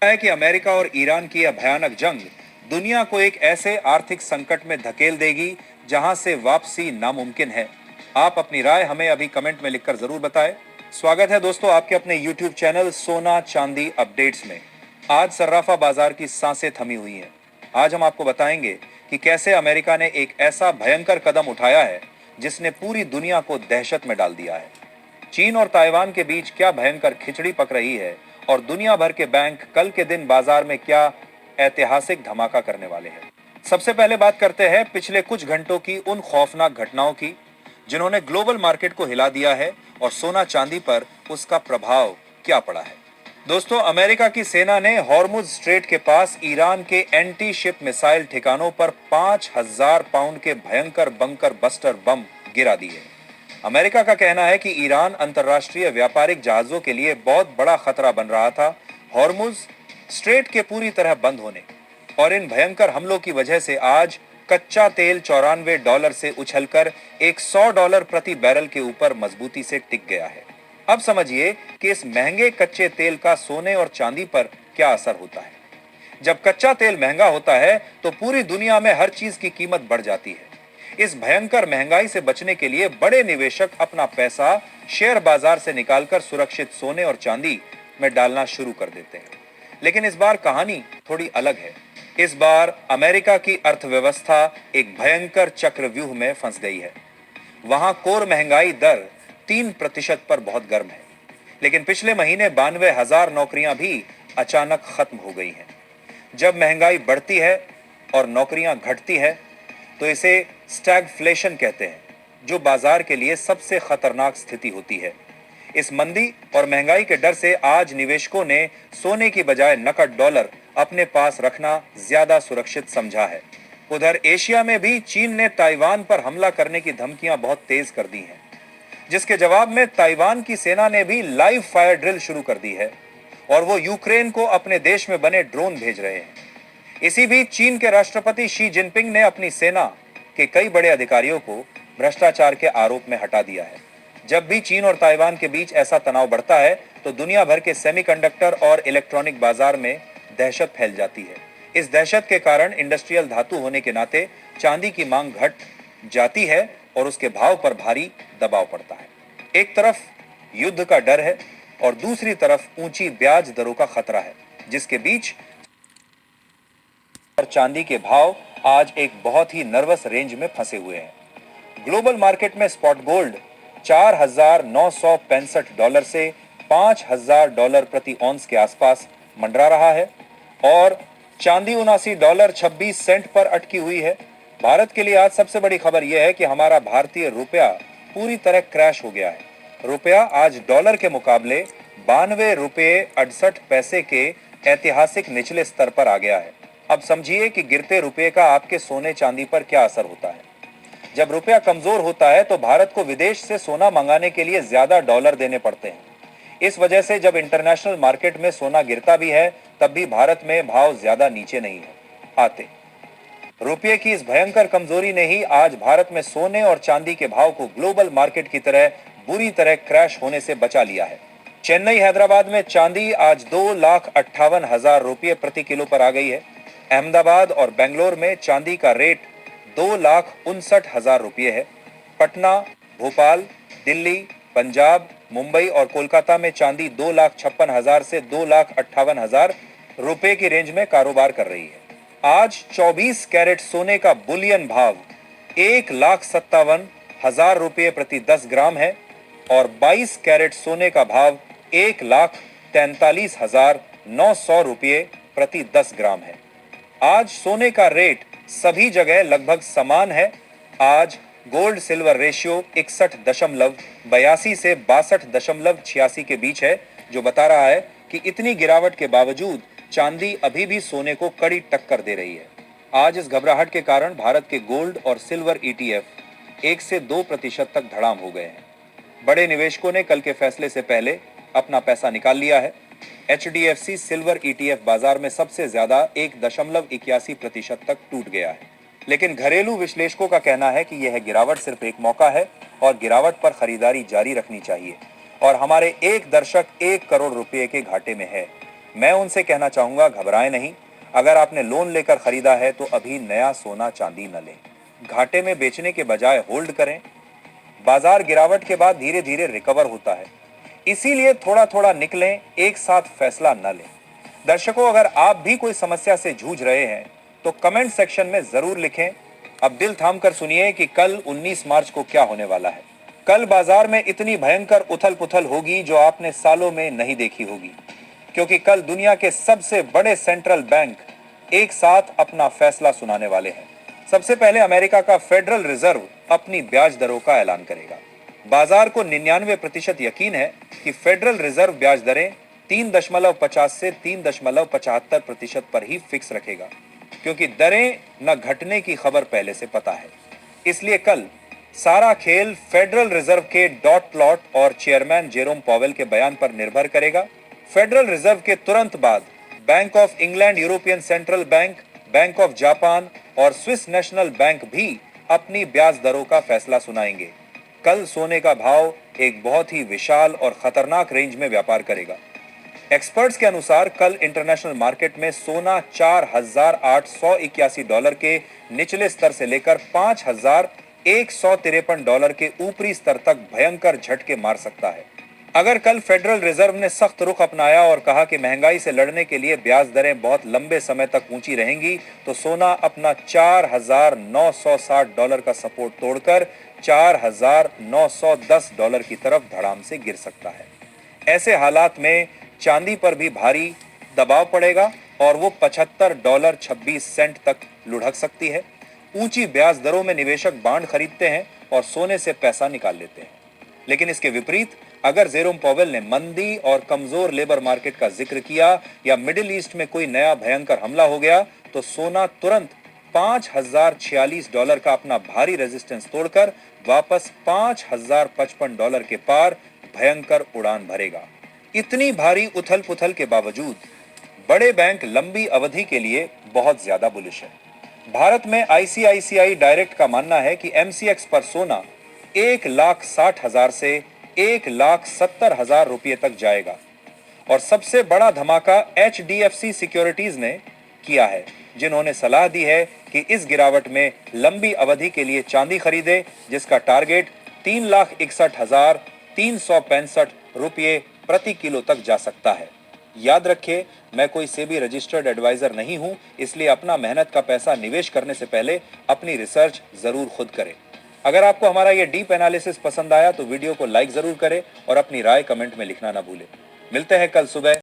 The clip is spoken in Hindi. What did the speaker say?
है कि अमेरिका और ईरान की यह भयानक जंग दुनिया को एक ऐसे आर्थिक संकट में धकेल देगी जहां से वापसी नामुमकिन है। आप अपनी राय हमें अभी कमेंट में लिखकर जरूर बताएं। स्वागत है दोस्तों आपके अपने YouTube चैनल सोना चांदी अपडेट्स में। आज सर्राफा बाजार की सांसें थमी हुई हैं। आज हम आपको बताएंगे कि कैसे अमेरिका ने एक ऐसा भयंकर कदम उठाया है जिसने पूरी दुनिया को दहशत में डाल दिया है। चीन और ताइवान के बीच क्या भयंकर खिचड़ी पक रही है और दुनिया भर के बैंक कल के दिन बाजार में क्या ऐतिहासिक धमाका करने वाले हैं। सबसे पहले बात करते हैं पिछले कुछ घंटों की उन खौफनाक घटनाओं की जिन्होंने ग्लोबल मार्केट को हिला दिया है और सोना चांदी पर उसका प्रभाव क्या पड़ा है। दोस्तों, अमेरिका की सेना ने हॉर्मुज स्ट्रेट के पास ईरान के एंटी शिप मिसाइल ठिकानों पर 5000 पाउंड के भयंकर बंकर बस्टर बम गिरा दिए। अमेरिका का कहना है कि ईरान अंतर्राष्ट्रीय व्यापारिक जहाजों के लिए बहुत बड़ा खतरा बन रहा था। हॉर्मुज स्ट्रेट के पूरी तरह बंद होने और इन भयंकर हमलों की वजह से आज कच्चा तेल $94 से उछलकर $100 प्रति बैरल के ऊपर मजबूती से टिक गया है। अब समझिए कि इस महंगे कच्चे तेल का सोने और चांदी पर क्या असर होता है। जब कच्चा तेल महंगा होता है तो पूरी दुनिया में हर चीज की कीमत बढ़ जाती है। इस भयंकर महंगाई से बचने के लिए बड़े निवेशक अपना पैसा शेयर बाजार से निकालकर सुरक्षित सोने और चांदी में डालना शुरू कर देते हैं। लेकिन इस बार कहानी थोड़ी अलग है। इस बार अमेरिका की अर्थव्यवस्था एक भयंकर चक्रव्यूह में फंस गई है। वहां कोर महंगाई दर 3% पर बहुत गर्म है, लेकिन पिछले महीने 92,000 नौकरियां भी अचानक खत्म हो गई हैं। जब महंगाई बढ़ती है और नौकरियां घटती है तो इसे स्टैगफ्लेशन कहते हैं, जो बाजार के लिए सबसे खतरनाक स्थिति होती है। इस मंदी और महंगाई के डर से आज निवेशकों ने सोने की बजाय नकद डॉलर अपने पास रखना ज्यादा सुरक्षित समझा है। उधर एशिया में भी चीन ने ताइवान पर हमला करने की धमकियां बहुत तेज कर दी हैं, जिसके जवाब में ताइवान की सेना ने भी लाइव फायर ड्रिल शुरू कर दी है और वो यूक्रेन को अपने देश में बने ड्रोन भेज रहे हैं। इसी बीच चीन के राष्ट्रपति शी जिनपिंग ने अपनी सेना के कई बड़े अधिकारियों को भ्रष्टाचार के आरोप में हटा दिया है। जब भी चीन और ताइवान के बीच ऐसा तनाव बढ़ता है तो दुनिया भर के सेमीकंडक्टर और इलेक्ट्रॉनिक बाजार में दहशत फैल जाती है। इस दहशत के कारण इंडस्ट्रियल धातु होने के नाते चांदी की मांग घट जाती है और उसके भाव पर भारी दबाव पड़ता है। एक तरफ युद्ध का डर है और दूसरी तरफ ऊंची ब्याज दरों का खतरा है, जिसके बीच और चांदी के भाव आज एक बहुत ही नर्वस रेंज में फंसे हुए हैं। ग्लोबल मार्केट में स्पॉट गोल्ड $4,965 से $5,000 प्रति ऑन्स के आसपास मंडरा रहा है और चांदी $79.26 पर अटकी हुई है। भारत के लिए आज सबसे बड़ी खबर यह है कि हमारा भारतीय रुपया पूरी तरह क्रैश हो गया है। रुपया आज डॉलर के मुकाबले ₹92.68 के ऐतिहासिक निचले स्तर पर आ गया है। अब समझिए कि गिरते रुपये का आपके सोने चांदी पर क्या असर होता है। जब रुपया कमजोर होता है तो भारत को विदेश से सोना मंगाने के लिए ज्यादा डॉलर देने पड़ते हैं। इस वजह से जब इंटरनेशनल मार्केट में सोना गिरता भी है तब भी भारत में भाव ज्यादा नीचे नहीं है आते। रुपये की इस भयंकर कमजोरी ने ही आज भारत में सोने और चांदी के भाव को ग्लोबल मार्केट की तरह बुरी तरह क्रैश होने से बचा लिया है। चेन्नई हैदराबाद में चांदी आज 2,58,000 रुपये प्रति किलो पर आ गई है। अहमदाबाद और बेंगलोर में चांदी का रेट 2,59,000 रुपये है। पटना, भोपाल, दिल्ली, पंजाब, मुंबई और कोलकाता में चांदी 2,56,000 से 2,58,000 रुपये की रेंज में कारोबार कर रही है। आज 24 कैरेट सोने का बुलियन भाव 1,57,000 रुपये प्रति 10 ग्राम है और 22 कैरेट सोने का भाव 1,43,900 रुपये प्रति 10 ग्राम है। आज सोने का रेट सभी जगह लगभग समान है। आज गोल्ड सिल्वर रेशियो 61.82 से 62.86 के बीच है, जो बता रहा है कि इतनी गिरावट के बावजूद चांदी अभी भी सोने को कड़ी टक्कर दे रही है। आज इस घबराहट के कारण भारत के गोल्ड और सिल्वर ETF 1 से 2% तक धड़ाम हो गए हैं। बड़े निवेशकों ने कल के फैसले से पहले अपना पैसा निकाल लिया है। HDFC सिल्वर ETF बाजार में सबसे ज्यादा 1.81% तक टूट गया है। लेकिन घरेलू विश्लेषकों का कहना है कि यह गिरावट सिर्फ एक मौका है और गिरावट पर खरीदारी जारी रखनी चाहिए और हमारे एक दर्शक 1 करोड़ रुपए के घाटे में है। मैं उनसे कहना चाहूंगा, घबराएं नहीं। अगर आपने लोन लेकर खरीदा है तो अभी नया सोना चांदी न लें। घाटे में बेचने के बजाय होल्ड करें। बाजार गिरावट के बाद धीरे धीरे रिकवर होता है, इसीलिए थोड़ा थोड़ा निकलें, एक साथ फैसला न लें। दर्शकों, अगर आप भी कोई समस्या से जूझ रहे हैं तो कमेंट सेक्शन में जरूर लिखें। अब दिल थाम कर सुनिए कि कल 19 मार्च को क्या होने वाला है। कल बाजार में इतनी भयंकर उथल पुथल होगी जो आपने सालों में नहीं देखी होगी, क्योंकि कल दुनिया के सबसे बड़े सेंट्रल बैंक एक साथ अपना फैसला सुनाने वाले हैं। सबसे पहले अमेरिका का फेडरल रिजर्व अपनी ब्याज दरों का ऐलान करेगा। बाजार को 99% यकीन है कि फेडरल रिजर्व ब्याज दरें 3.50 से 3.75% पर ही फिक्स रखेगा, क्योंकि दरें न घटने की खबर पहले से पता है। इसलिए कल सारा खेल फेडरल रिजर्व के डॉट प्लॉट और चेयरमैन जेरोम पॉवेल के बयान पर निर्भर करेगा। फेडरल रिजर्व के तुरंत बाद bank of England, European central bank, bank of Japan और स्विस नेशनल बैंक भी अपनी ब्याज दरों का फैसला सुनाएंगे। कल सोने का भाव एक बहुत ही विशाल और खतरनाक रेंज में व्यापार करेगा। एक्सपर्ट्स के अनुसार कल इंटरनेशनल मार्केट में सोना $4,881 के निचले स्तर से लेकर $5,153 के ऊपरी स्तर तक भयंकर झटके मार सकता है। अगर कल फेडरल रिजर्व ने सख्त रुख अपनाया और कहा कि महंगाई से लड़ने के लिए ब्याज दरें बहुत लंबे समय तक ऊंची रहेंगी, तो सोना अपना $4,960 का सपोर्ट तोड़कर $4,910 की तरफ धड़ाम से गिर सकता है। ऐसे हालात में चांदी पर भी भारी दबाव पड़ेगा और वो $75.26 तक लुढ़क सकती है। ऊंची ब्याज दरों में निवेशक बांड खरीदते हैं और सोने से पैसा निकाल लेते हैं। लेकिन इसके विपरीत, अगर जेरोम पॉवेल ने मंदी और कमजोर लेबर मार्केट का जिक्र किया या मिडिल ईस्ट में कोई नया भयंकर हमला हो गया, तो सोना तुरंत $5,046 का अपना भारी रेजिस्टेंस तोड़कर वापस $5,055 के पार भयंकर उड़ान भरेगा। इतनी भारी उथल पुथल के बावजूद बड़े बैंक लंबी अवधि के लिए बहुत ज्यादा बुलिश है। भारत में आईसीआईसीआई डायरेक्ट का मानना है कि एमसीएक्स पर सोना 1,60,000 से 1,70,000 रुपये तक जाएगा। और सबसे बड़ा धमाका एचडीएफसी सिक्योरिटीज ने किया है, जिन्होंने सलाह दी है कि इस गिरावट में लंबी अवधि के लिए चांदी खरीदे, जिसका टारगेट 3,61,365 रुपये प्रति किलो तक जा सकता है। याद रखिए, मैं कोई सेबी रजिस्टर्ड एडवाइजर नहीं हूं, इसलिए अपना मेहनत का पैसा निवेश करने से पहले अपनी रिसर्च जरूर खुद करें। अगर आपको हमारा ये डीप एनालिसिस पसंद आया तो वीडियो को लाइक जरूर करें और अपनी राय कमेंट में लिखना ना भूलें। मिलते हैं कल सुबह।